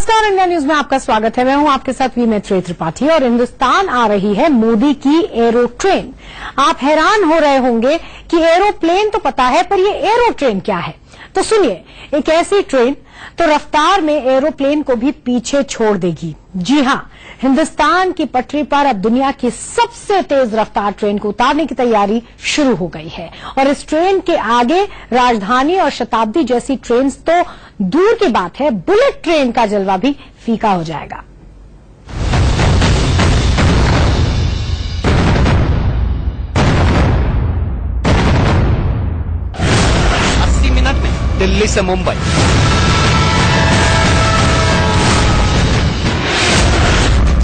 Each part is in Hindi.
नमस्कार, इंडिया न्यूज में आपका स्वागत है। मैं हूं आपके साथ वी मैत्री त्रिपाठी और हिंदुस्तान आ रही है मोदी की एरो ट्रेन। आप हैरान हो रहे होंगे कि एरोप्लेन तो पता है, पर ये एरो ट्रेन क्या है? तो सुनिए, एक ऐसी ट्रेन तो रफ्तार में एरोप्लेन को भी पीछे छोड़ देगी। जी हां, हिंदुस्तान की पटरी पर अब दुनिया की सबसे तेज रफ्तार ट्रेन को उतारने की तैयारी शुरू हो गई है और इस ट्रेन के आगे राजधानी और शताब्दी जैसी ट्रेन तो दूर की बात है, बुलेट ट्रेन का जलवा भी फीका हो जाएगा। दिल्ली से मुंबई,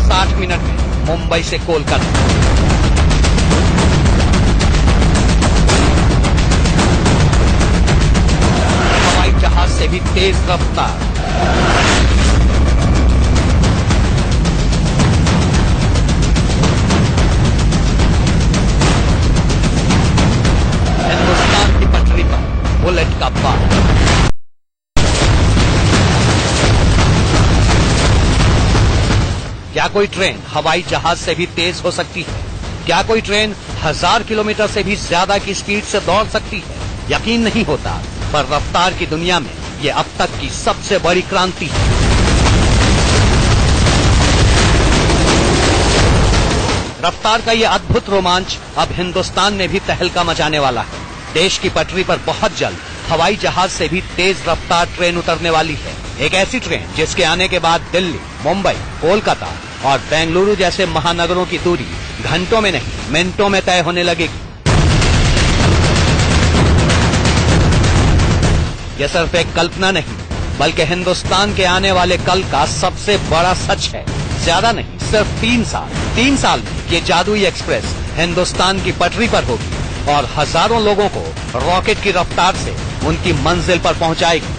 60 मिनट में मुंबई से कोलकाता, हवाई जहाज से भी तेज रफ्तार। हिंदुस्तान की पटरी पर बुलेट का बाप। क्या कोई ट्रेन हवाई जहाज से भी तेज हो सकती है? क्या कोई ट्रेन 1000 किलोमीटर से भी ज्यादा की स्पीड से दौड़ सकती है? यकीन नहीं होता, पर रफ्तार की दुनिया में ये अब तक की सबसे बड़ी क्रांति है। रफ्तार का ये अद्भुत रोमांच अब हिंदुस्तान में भी तहलका मचाने वाला है। देश की पटरी पर बहुत जल्द हवाई जहाज से भी तेज रफ्तार ट्रेन उतरने वाली है। एक ऐसी ट्रेन जिसके आने के बाद दिल्ली, मुंबई, कोलकाता और बेंगलुरु जैसे महानगरों की दूरी घंटों में नहीं, मिनटों में तय होने लगेगी। यह सिर्फ एक कल्पना नहीं, बल्कि हिंदुस्तान के आने वाले कल का सबसे बड़ा सच है। ज्यादा नहीं, सिर्फ 3 साल में ये जादुई एक्सप्रेस हिंदुस्तान की पटरी पर होगी और हजारों लोगों को रॉकेट की रफ्तार से उनकी मंजिल पर पहुंचाएगी।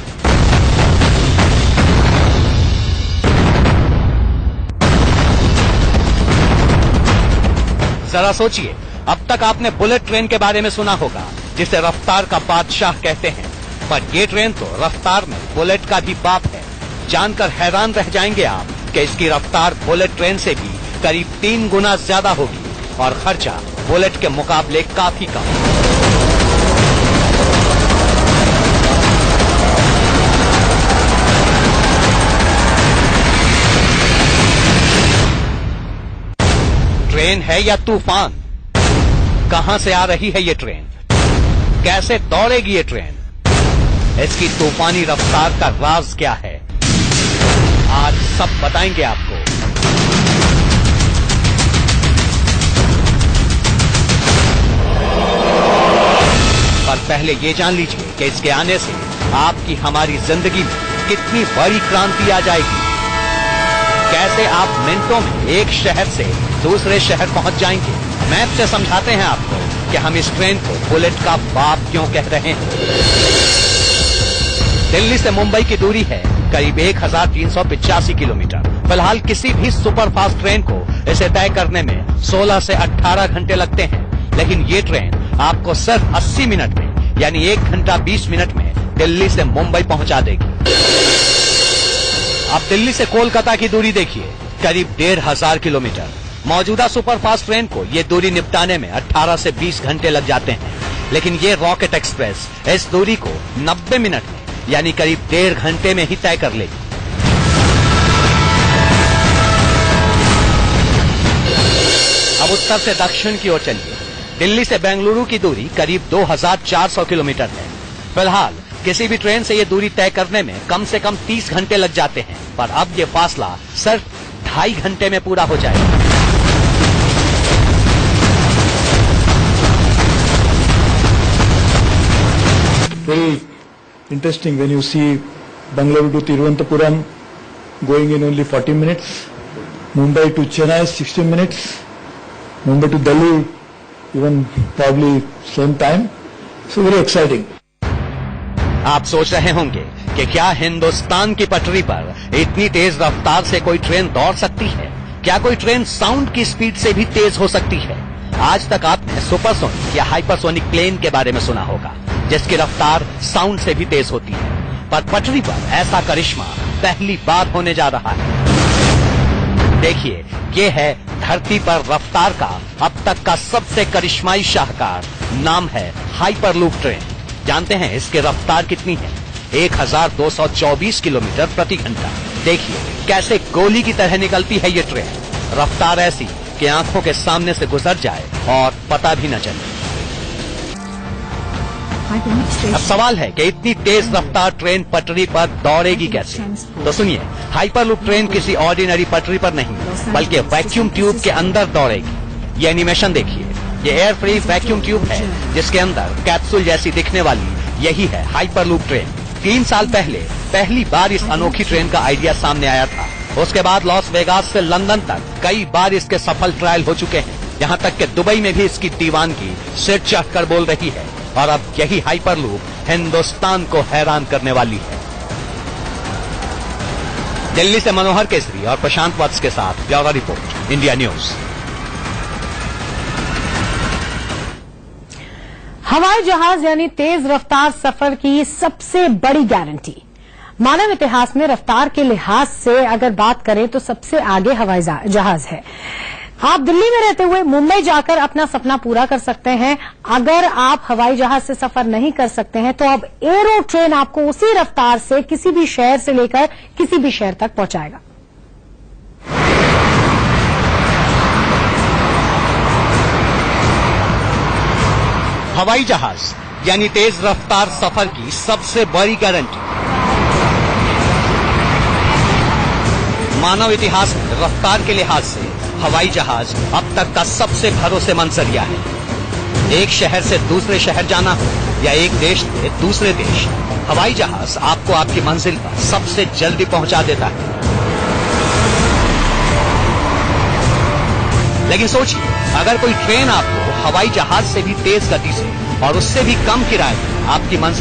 जरा सोचिए, अब तक आपने बुलेट ट्रेन के बारे में सुना होगा, जिसे रफ्तार का बादशाह कहते हैं, पर ये ट्रेन तो रफ्तार में बुलेट का भी बाप है। जानकर हैरान रह जाएंगे आप कि इसकी रफ्तार बुलेट ट्रेन से भी करीब 3 गुना ज्यादा होगी और खर्चा बुलेट के मुकाबले काफी कम। ट्रेन है या तूफान? कहां से आ रही है ये ट्रेन? कैसे दौड़ेगी ये ट्रेन? इसकी तूफानी रफ्तार का राज क्या है? आज सब बताएंगे आपको। पर पहले ये जान लीजिए कि इसके आने से आपकी हमारी जिंदगी में कितनी बड़ी क्रांति आ जाएगी। कैसे आप मिनटों में एक शहर से दूसरे शहर पहुंच जाएंगे। मैप से समझाते हैं आपको कि हम इस ट्रेन को बुलेट का बाप क्यों कह रहे हैं। दिल्ली से मुंबई की दूरी है करीब 1385 किलोमीटर। फिलहाल किसी भी सुपरफास्ट ट्रेन को इसे तय करने में 16 से 18 घंटे लगते हैं, लेकिन ये ट्रेन आपको सिर्फ 80 मिनट में, यानी 1 घंटा 20 मिनट में दिल्ली से मुंबई पहुंचा देगी। अब दिल्ली से कोलकाता की दूरी देखिए, करीब 1500 किलोमीटर। मौजूदा सुपरफास्ट ट्रेन को ये दूरी निपटाने में 18 से 20 घंटे लग जाते हैं, लेकिन ये रॉकेट एक्सप्रेस इस दूरी को 90 मिनट में, यानी करीब 1.5 घंटे में ही तय कर लेगी। अब उत्तर से दक्षिण की ओर चलिए। दिल्ली से बेंगलुरु की दूरी करीब 2400 किलोमीटर है। फिलहाल किसी भी ट्रेन से ये दूरी तय करने में कम से कम 30 घंटे लग जाते हैं, पर अब ये फासला सिर्फ 2.5 घंटे में पूरा हो जाएगा। Very interesting when you see Bangalore to Tiruvananthapuram going in only 40 minutes, Mumbai to Chennai 60 minutes, Mumbai to Delhi even probably same time. So very exciting. आप सोच रहे होंगे कि क्या हिंदुस्तान की पटरी पर इतनी तेज रफ्तार से कोई ट्रेन दौड़ सकती है? क्या कोई ट्रेन साउंड की स्पीड से भी तेज हो सकती है? आज तक आपने सुपरसोनिक या हाइपरसोनिक प्लेन के बारे में सुना होगा, जिसकी रफ्तार साउंड से भी तेज होती है, पर पटरी पर ऐसा करिश्मा पहली बार होने जा रहा है। देखिए, ये है धरती पर रफ्तार का अब तक का सबसे करिश्माई शाहकार। नाम है हाइपरलूप ट्रेन। जानते हैं इसकी रफ्तार कितनी है? 1224 किलोमीटर प्रति घंटा। देखिए कैसे गोली की तरह निकलती है ये ट्रेन। रफ्तार ऐसी कि आंखों के सामने से गुजर जाए और पता भी न चले। अब सवाल है कि इतनी तेज रफ्तार ट्रेन पटरी पर दौड़ेगी कैसे? तो सुनिए, हाइपरलूप ट्रेन किसी ऑर्डिनरी पटरी पर नहीं बल्कि वैक्यूम ट्यूब के अंदर दौड़ेगी। ये एनिमेशन देखिए, ये एयर फ्री वैक्यूम ट्यूब है जिसके अंदर कैप्सूल जैसी दिखने वाली यही है हाइपरलूप ट्रेन। 3 साल पहले पहली बार इस अनोखी ट्रेन का आइडिया सामने आया था। उसके बाद लॉस वेगास से लंदन तक कई बार इसके सफल ट्रायल हो चुके हैं। यहाँ तक कि दुबई में भी इसकी दीवानगी सिर चढ़कर बोल रही है। और अब यही हाइपरलूप हिंदुस्तान को हैरान करने वाली है। दिल्ली से मनोहर केसरी और प्रशांत वत्स के साथ ब्यूरो रिपोर्ट, इंडिया न्यूज। हवाई जहाज यानी तेज रफ्तार सफर की सबसे बड़ी गारंटी। मानव इतिहास में रफ्तार के लिहाज से अगर बात करें तो सबसे आगे हवाई जहाज है। आप दिल्ली में रहते हुए मुंबई जाकर अपना सपना पूरा कर सकते हैं। अगर आप हवाई जहाज से सफर नहीं कर सकते हैं तो अब एरो ट्रेन आपको उसी रफ्तार से किसी भी शहर से लेकर किसी भी शहर तक पहुंचाएगा। हवाई जहाज यानी तेज रफ्तार सफर की सबसे बड़ी गारंटी। मानव इतिहास में रफ्तार के लिहाज से हवाई जहाज अब तक का सबसे भरोसेमंद जरिया है। एक शहर से दूसरे शहर जाना हो या एक देश से दूसरे देश, हवाई जहाज आपको आपकी मंजिल पर सबसे जल्दी पहुंचा देता है। लेकिन सोचिए, अगर कोई ट्रेन आपको हवाई जहाज से भी तेज गति से और उससे भी कम किराए आपकी मंजिल